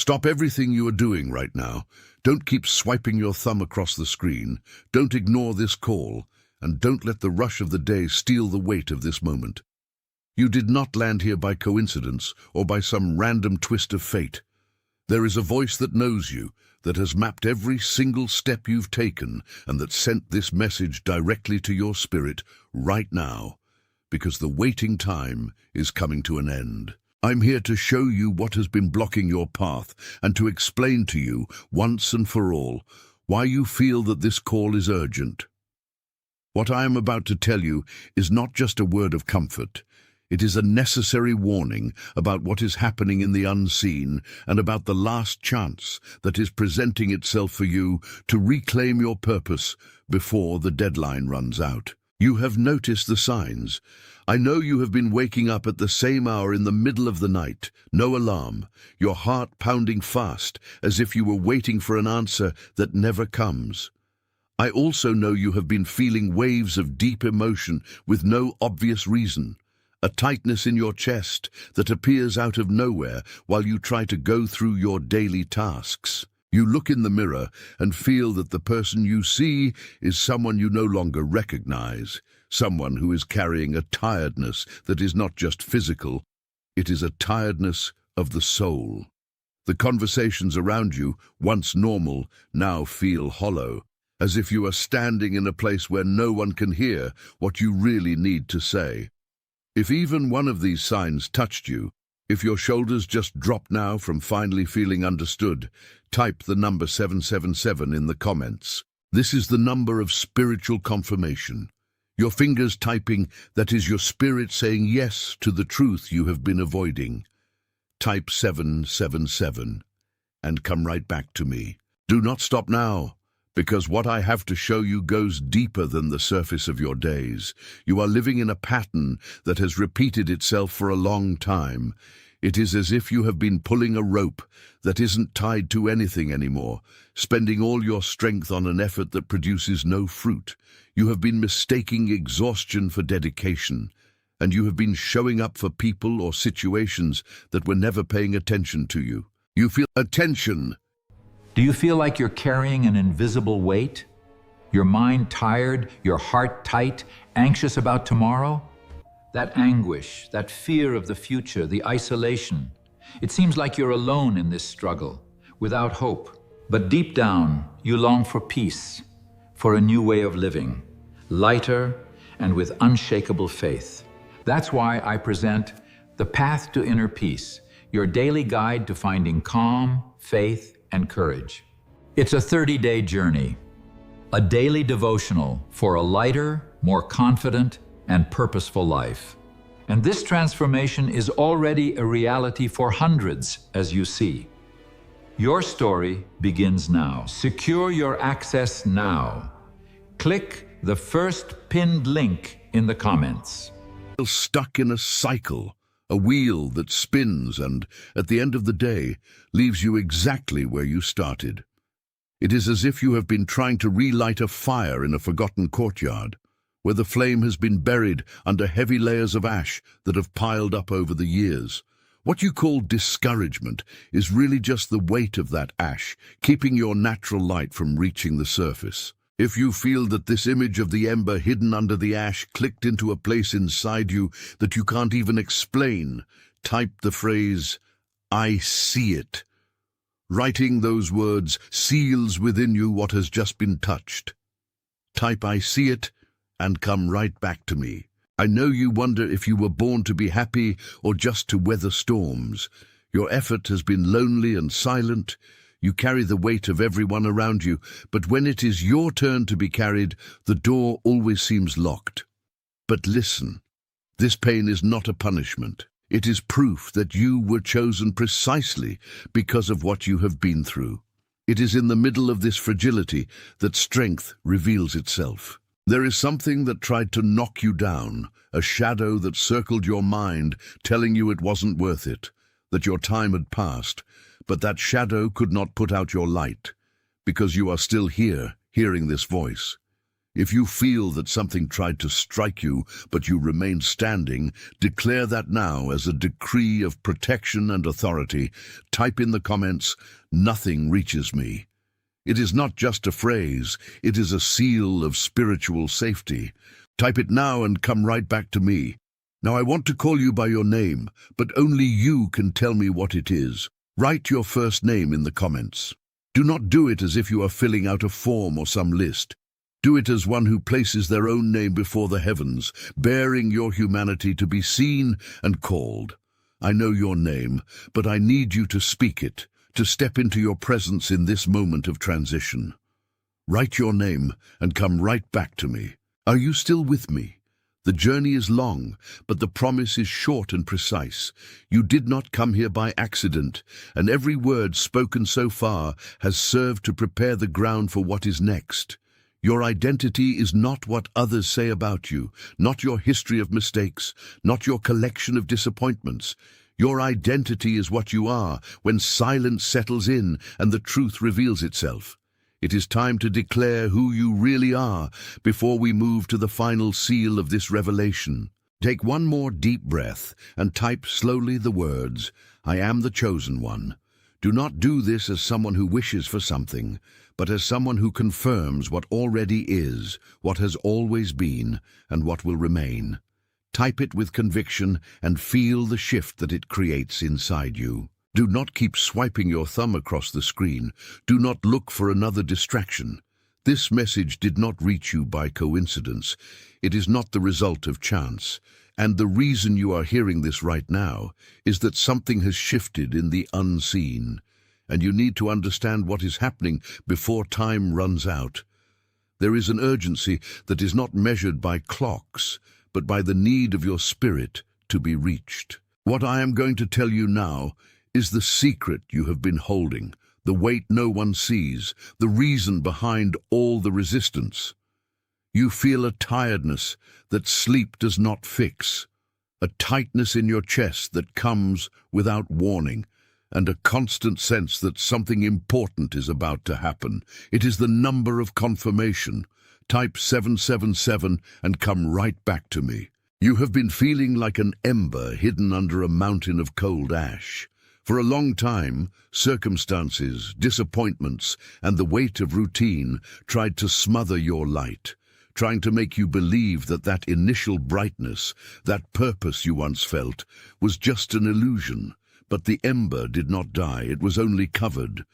Stop everything you are doing right now. Don't keep swiping your thumb across the screen. Don't ignore this call, and don't let the rush of the day steal the weight of this moment. You did not land here by coincidence or by some random twist of fate. There is a voice that knows you, that has mapped every single step you've taken, and that sent this message directly to your spirit right now, because the waiting time is coming to an end. I'm here to show you what has been blocking your path and to explain to you, once and for all, why you feel that this call is urgent. What I am about to tell you is not just a word of comfort. It is a necessary warning about what is happening in the unseen and about the last chance that is presenting itself for you to reclaim your purpose before the deadline runs out. You have noticed the signs. I know you have been waking up at the same hour in the middle of the night, no alarm, your heart pounding fast as if you were waiting for an answer that never comes. I also know you have been feeling waves of deep emotion with no obvious reason, a tightness in your chest that appears out of nowhere while you try to go through your daily tasks. You look in the mirror and feel that the person you see is someone you no longer recognize, someone who is carrying a tiredness that is not just physical, it is a tiredness of the soul. The conversations around you, once normal, now feel hollow, as if you are standing in a place where no one can hear what you really need to say. If even one of these signs touched you, if your shoulders just dropped now from finally feeling understood, type the number 777 in the comments. This is the number of spiritual confirmation. Your fingers typing, that is your spirit saying yes to the truth you have been avoiding. Type 777 and come right back to me. Do not stop now, because what I have to show you goes deeper than the surface of your days. You are living in a pattern that has repeated itself for a long time. It is as if you have been pulling a rope that isn't tied to anything anymore, spending all your strength on an effort that produces no fruit. You have been mistaking exhaustion for dedication, and you have been showing up for people or situations that were never paying attention to you. You feel attention. Do you feel like you're carrying an invisible weight? Your mind tired, your heart tight, anxious about tomorrow? That anguish, that fear of the future, the isolation. It seems like you're alone in this struggle, without hope. But deep down, you long for peace, for a new way of living, lighter and with unshakable faith. That's why I present The Path to Inner Peace, your daily guide to finding calm, faith, and courage. It's a 30-day journey, a daily devotional for a lighter, more confident, and purposeful life. And this transformation is already a reality for hundreds, as you see. Your story begins now. Secure your access now. Click the first pinned link in the comments. Stuck in a cycle, a wheel that spins and, at the end of the day, leaves you exactly where you started. It is as if you have been trying to relight a fire in a forgotten courtyard, where the flame has been buried under heavy layers of ash that have piled up over the years. What you call discouragement is really just the weight of that ash, keeping your natural light from reaching the surface. If you feel that this image of the ember hidden under the ash clicked into a place inside you that you can't even explain, type the phrase, "I see it." Writing those words seals within you what has just been touched. Type "I see it" and come right back to me. I know you wonder if you were born to be happy or just to weather storms. Your effort has been lonely and silent. You carry the weight of everyone around you, but when it is your turn to be carried, the door always seems locked. But listen, this pain is not a punishment. It is proof that you were chosen precisely because of what you have been through. It is in the middle of this fragility that strength reveals itself. There is something that tried to knock you down, a shadow that circled your mind, telling you it wasn't worth it, that your time had passed, but that shadow could not put out your light, because you are still here, hearing this voice. If you feel that something tried to strike you, but you remained standing, declare that now as a decree of protection and authority. Type in the comments, "Nothing reaches me." It is not just a phrase, it is a seal of spiritual safety. Type it now and come right back to me. Now I want to call you by your name, but only you can tell me what it is. Write your first name in the comments. Do not do it as if you are filling out a form or some list. Do it as one who places their own name before the heavens, bearing your humanity to be seen and called. I know your name, but I need you to speak it, to step into your presence in this moment of transition. Write your name and come right back to me. Are you still with me? The journey is long, but the promise is short and precise. You did not come here by accident, and every word spoken so far has served to prepare the ground for what is next. Your identity is not what others say about you, not your history of mistakes, not your collection of disappointments. Your identity is what you are when silence settles in and the truth reveals itself. It is time to declare who you really are before we move to the final seal of this revelation. Take one more deep breath and type slowly the words, "I am the chosen one." Do not do this as someone who wishes for something, but as someone who confirms what already is, what has always been, and what will remain. Type it with conviction and feel the shift that it creates inside you. Do not keep swiping your thumb across the screen. Do not look for another distraction. This message did not reach you by coincidence. It is not the result of chance. And the reason you are hearing this right now is that something has shifted in the unseen. And you need to understand what is happening before time runs out. There is an urgency that is not measured by clocks, but by the need of your spirit to be reached. What I am going to tell you now is the secret you have been holding, the weight no one sees, the reason behind all the resistance. You feel a tiredness that sleep does not fix, a tightness in your chest that comes without warning, and a constant sense that something important is about to happen. It is the number of confirmation. Type 777 and come right back to me. You have been feeling like an ember hidden under a mountain of cold ash. For a long time, circumstances, disappointments, and the weight of routine tried to smother your light, trying to make you believe that that initial brightness, that purpose you once felt, was just an illusion. But the ember did not die, it was only covered.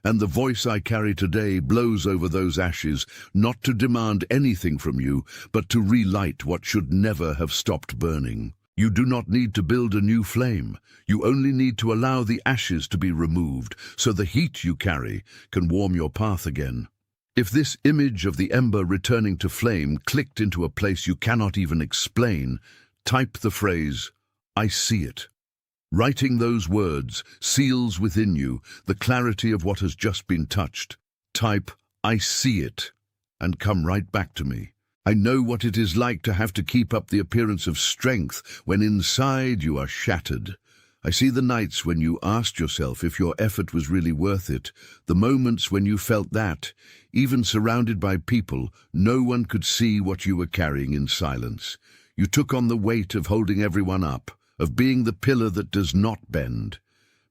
And the voice I carry today blows over those ashes, not to demand anything from you, but to relight what should never have stopped burning. You do not need to build a new flame. You only need to allow the ashes to be removed, so the heat you carry can warm your path again. If this image of the ember returning to flame clicked into a place you cannot even explain, type the phrase, "I see it." Writing those words seals within you the clarity of what has just been touched. Type, "I see it," and come right back to me. I know what it is like to have to keep up the appearance of strength when inside you are shattered. I see the nights when you asked yourself if your effort was really worth it, the moments when you felt that, even surrounded by people, no one could see what you were carrying in silence. You took on the weight of holding everyone up, of being the pillar that does not bend.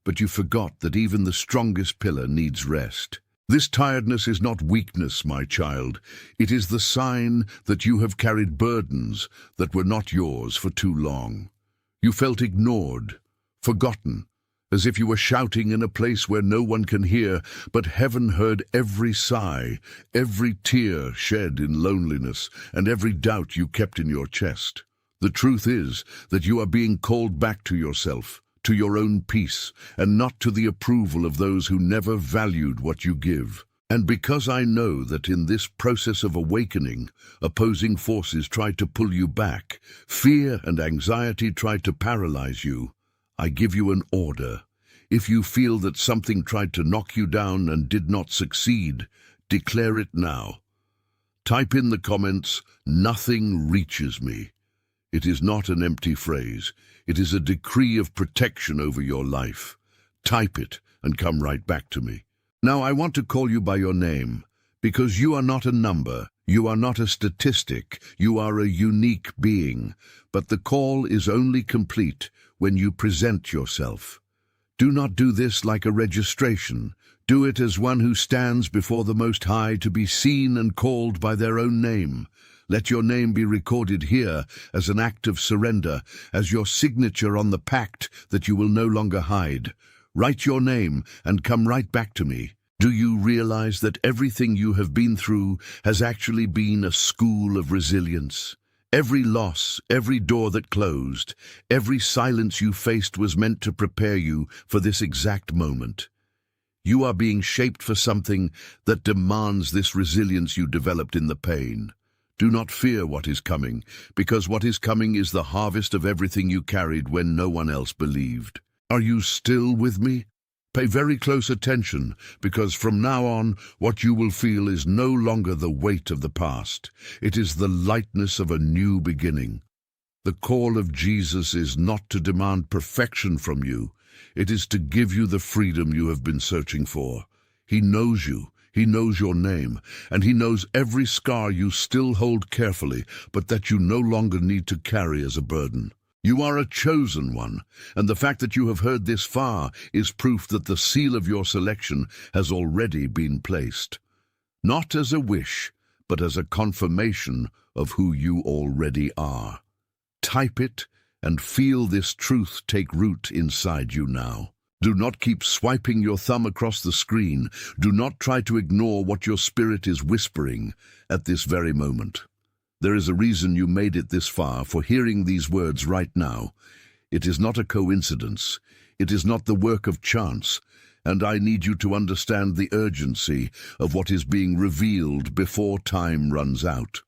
But you forgot that even the strongest pillar needs rest. This tiredness is not weakness, my child. It is the sign that you have carried burdens that were not yours for too long. You felt ignored, forgotten, as if you were shouting in a place where no one can hear, but heaven heard every sigh, every tear shed in loneliness, and every doubt you kept in your chest. The truth is that you are being called back to yourself, to your own peace, and not to the approval of those who never valued what you give. And because I know that in this process of awakening, opposing forces tried to pull you back, fear and anxiety tried to paralyze you, I give you an order. If you feel that something tried to knock you down and did not succeed, declare it now. Type in the comments, "Nothing reaches me." It is not an empty phrase. It is a decree of protection over your life. Type it and come right back to me. Now I want to call you by your name, because you are not a number. You are not a statistic, you are a unique being, but the call is only complete when you present yourself. Do not do this like a registration. Do it as one who stands before the Most High to be seen and called by their own name. Let your name be recorded here as an act of surrender, as your signature on the pact that you will no longer hide. Write your name and come right back to me. Do you realize that everything you have been through has actually been a school of resilience? Every loss, every door that closed, every silence you faced was meant to prepare you for this exact moment. You are being shaped for something that demands this resilience you developed in the pain. Do not fear what is coming, because what is coming is the harvest of everything you carried when no one else believed. Are you still with me? Pay very close attention, because from now on, what you will feel is no longer the weight of the past. It is the lightness of a new beginning. The call of Jesus is not to demand perfection from you. It is to give you the freedom you have been searching for. He knows you. He knows your name, and he knows every scar you still hold carefully, but that you no longer need to carry as a burden. You are a chosen one, and the fact that you have heard this far is proof that the seal of your selection has already been placed. Not as a wish, but as a confirmation of who you already are. Type it and feel this truth take root inside you now. Do not keep swiping your thumb across the screen. Do not try to ignore what your spirit is whispering at this very moment. There is a reason you made it this far for hearing these words right now. It is not a coincidence. It is not the work of chance. And I need you to understand the urgency of what is being revealed before time runs out.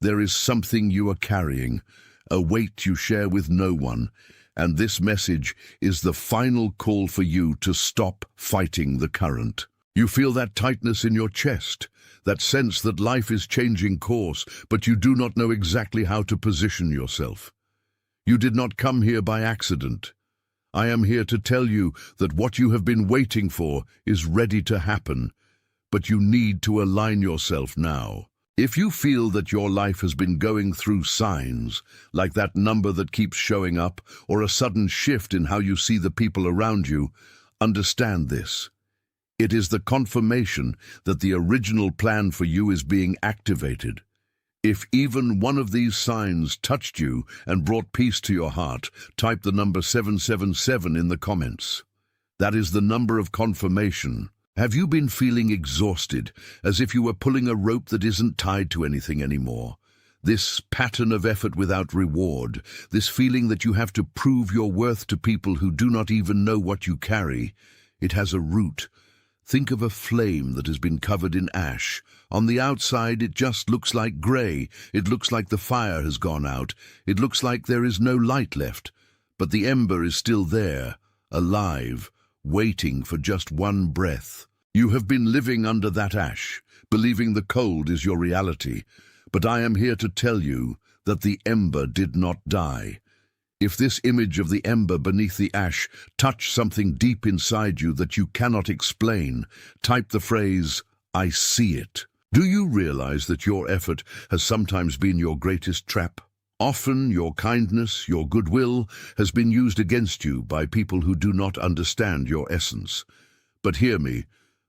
There is something you are carrying, a weight you share with no one, and this message is the final call for you to stop fighting the current. You feel that tightness in your chest, that sense that life is changing course, but you do not know exactly how to position yourself. You did not come here by accident. I am here to tell you that what you have been waiting for is ready to happen, but you need to align yourself now. If you feel that your life has been going through signs, like that number that keeps showing up, or a sudden shift in how you see the people around you, understand this. It is the confirmation that the original plan for you is being activated. If even one of these signs touched you and brought peace to your heart, type the number 777 in the comments. That is the number of confirmation. Have you been feeling exhausted, as if you were pulling a rope that isn't tied to anything anymore? This pattern of effort without reward, this feeling that you have to prove your worth to people who do not even know what you carry, it has a root. Think of a flame that has been covered in ash. On the outside, it just looks like grey. It looks like the fire has gone out. It looks like there is no light left. But the ember is still there, alive, waiting for just one breath. You have been living under that ash, believing the cold is your reality. But I am here to tell you that the ember did not die. If this image of the ember beneath the ash touched something deep inside you that you cannot explain, type the phrase, "I see it." Do you realize that your effort has sometimes been your greatest trap? Often your kindness, your goodwill, has been used against you by people who do not understand your essence. But hear me,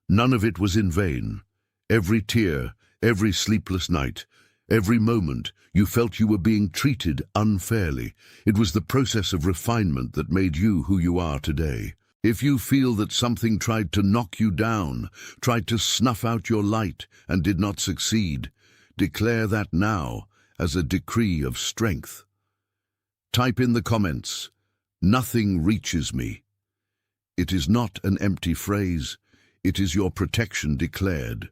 none of it was in vain. Every tear, every sleepless night, every moment you felt you were being treated unfairly. It was the process of refinement that made you who you are today. If you feel that something tried to knock you down, tried to snuff out your light, and did not succeed, declare that now as a decree of strength. Type in the comments, "Nothing reaches me." It is not an empty phrase. It is your protection declared.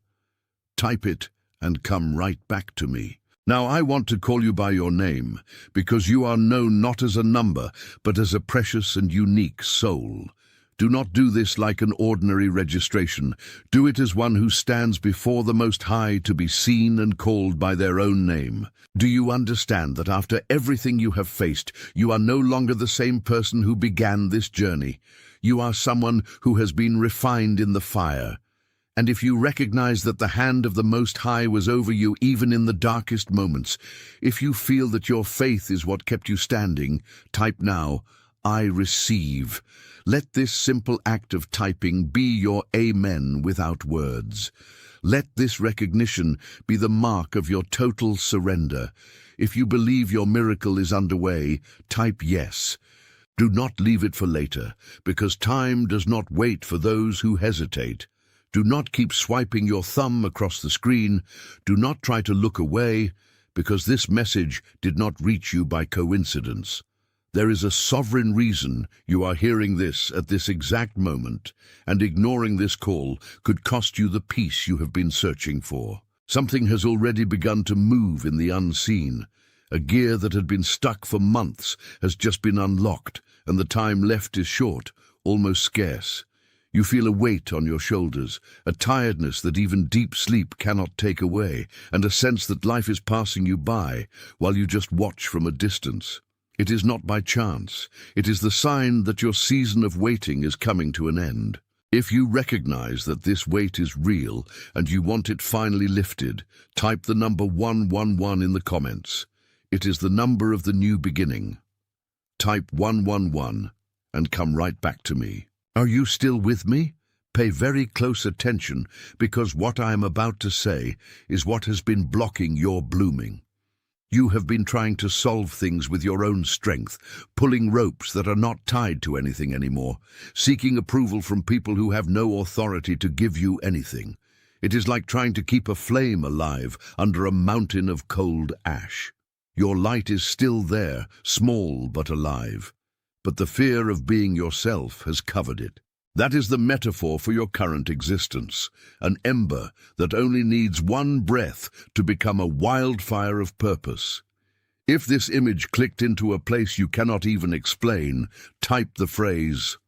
Type it and come right back to me. Now I want to call you by your name, because you are known not as a number, but as a precious and unique soul. Do not do this like an ordinary registration. Do it as one who stands before the Most High to be seen and called by their own name. Do you understand that after everything you have faced, you are no longer the same person who began this journey? You are someone who has been refined in the fire. And if you recognize that the hand of the Most High was over you even in the darkest moments, if you feel that your faith is what kept you standing, type now, I receive. Let this simple act of typing be your amen without words. Let this recognition be the mark of your total surrender. If you believe your miracle is underway, type yes. Do not leave it for later, because time does not wait for those who hesitate. Do not keep swiping your thumb across the screen. Do not try to look away, because this message did not reach you by coincidence. There is a sovereign reason you are hearing this at this exact moment, and ignoring this call could cost you the peace you have been searching for. Something has already begun to move in the unseen. A gear that had been stuck for months has just been unlocked, and the time left is short, almost scarce. You feel a weight on your shoulders, a tiredness that even deep sleep cannot take away, and a sense that life is passing you by while you just watch from a distance. It is not by chance. It is the sign that your season of waiting is coming to an end. If you recognize that this weight is real and you want it finally lifted, type the number 111 in the comments. It is the number of the new beginning. Type 111 and come right back to me. Are you still with me? Pay very close attention, because what I am about to say is what has been blocking your blooming. You have been trying to solve things with your own strength, pulling ropes that are not tied to anything anymore, seeking approval from people who have no authority to give you anything. It is like trying to keep a flame alive under a mountain of cold ash. Your light is still there, small but alive. But the fear of being yourself has covered it. That is the metaphor for your current existence, an ember that only needs one breath to become a wildfire of purpose. If this image clicked into a place you cannot even explain, type the phrase,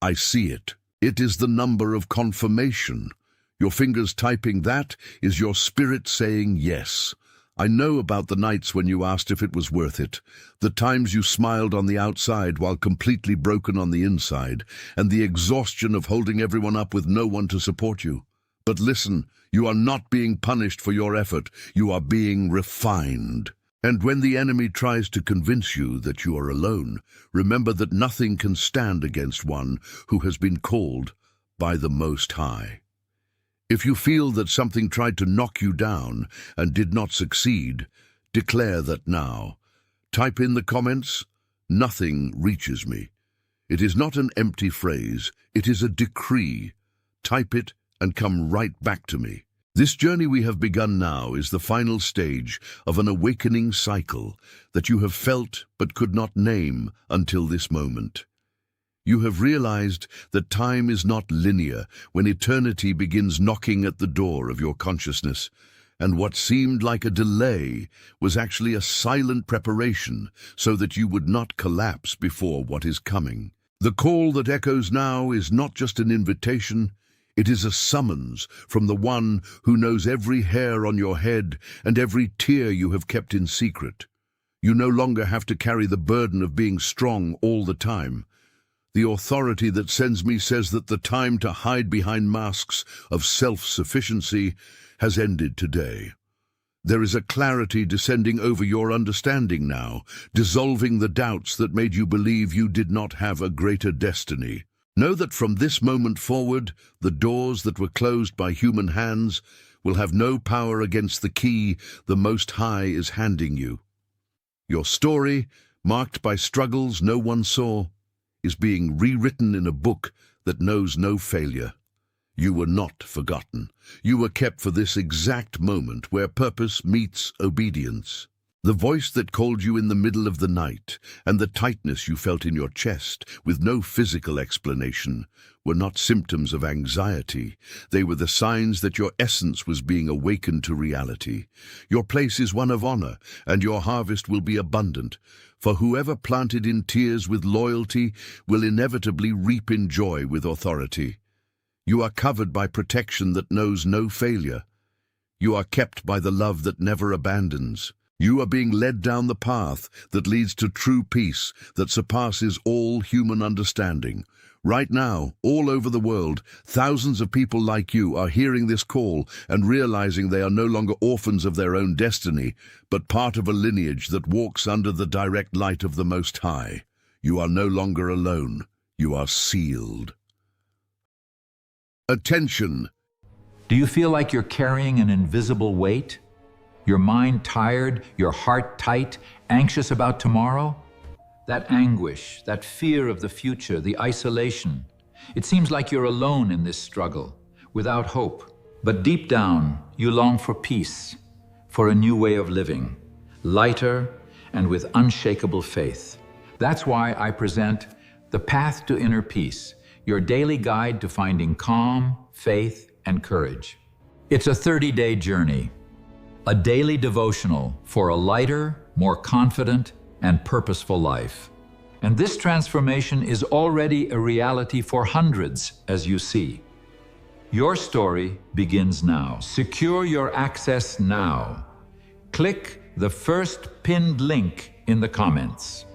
I see it. It is the number of confirmation. Your fingers typing that is your spirit saying yes. I know about the nights when you asked if it was worth it, the times you smiled on the outside while completely broken on the inside, and the exhaustion of holding everyone up with no one to support you. But listen, you are not being punished for your effort, you are being refined. And when the enemy tries to convince you that you are alone, remember that nothing can stand against one who has been called by the Most High. If you feel that something tried to knock you down and did not succeed, declare that now. Type in the comments, nothing reaches me. It is not an empty phrase, it is a decree. Type it and come right back to me. This journey we have begun now is the final stage of an awakening cycle that you have felt but could not name until this moment. You have realized that time is not linear when eternity begins knocking at the door of your consciousness, and what seemed like a delay was actually a silent preparation so that you would not collapse before what is coming. The call that echoes now is not just an invitation, it is a summons from the one who knows every hair on your head and every tear you have kept in secret. You no longer have to carry the burden of being strong all the time. The authority that sends me says that the time to hide behind masks of self-sufficiency has ended today. There is a clarity descending over your understanding now, dissolving the doubts that made you believe you did not have a greater destiny. Know that from this moment forward, the doors that were closed by human hands will have no power against the key the Most High is handing you. Your story, marked by struggles no one saw, is being rewritten in a book that knows no failure. You were not forgotten. You were kept for this exact moment where purpose meets obedience. The voice that called you in the middle of the night and the tightness you felt in your chest with no physical explanation were not symptoms of anxiety. They were the signs that your essence was being awakened to reality. Your place is one of honor, and your harvest will be abundant. For whoever planted in tears with loyalty will inevitably reap in joy with authority. You are covered by protection that knows no failure. You are kept by the love that never abandons. You are being led down the path that leads to true peace that surpasses all human understanding. Right now, all over the world, thousands of people like you are hearing this call and realizing they are no longer orphans of their own destiny, but part of a lineage that walks under the direct light of the Most High. You are no longer alone. You are sealed. Attention! Do you feel like you're carrying an invisible weight? Your mind tired, your heart tight, anxious about tomorrow? That anguish, that fear of the future, the isolation. It seems like you're alone in this struggle, without hope. But deep down, you long for peace, for a new way of living, lighter and with unshakable faith. That's why I present The Path to Inner Peace, your daily guide to finding calm, faith, and courage. It's a 30-day journey, a daily devotional for a lighter, more confident, and purposeful life. And this transformation is already a reality for hundreds, as you see. Your story begins now. Secure your access now. Click the first pinned link in the comments.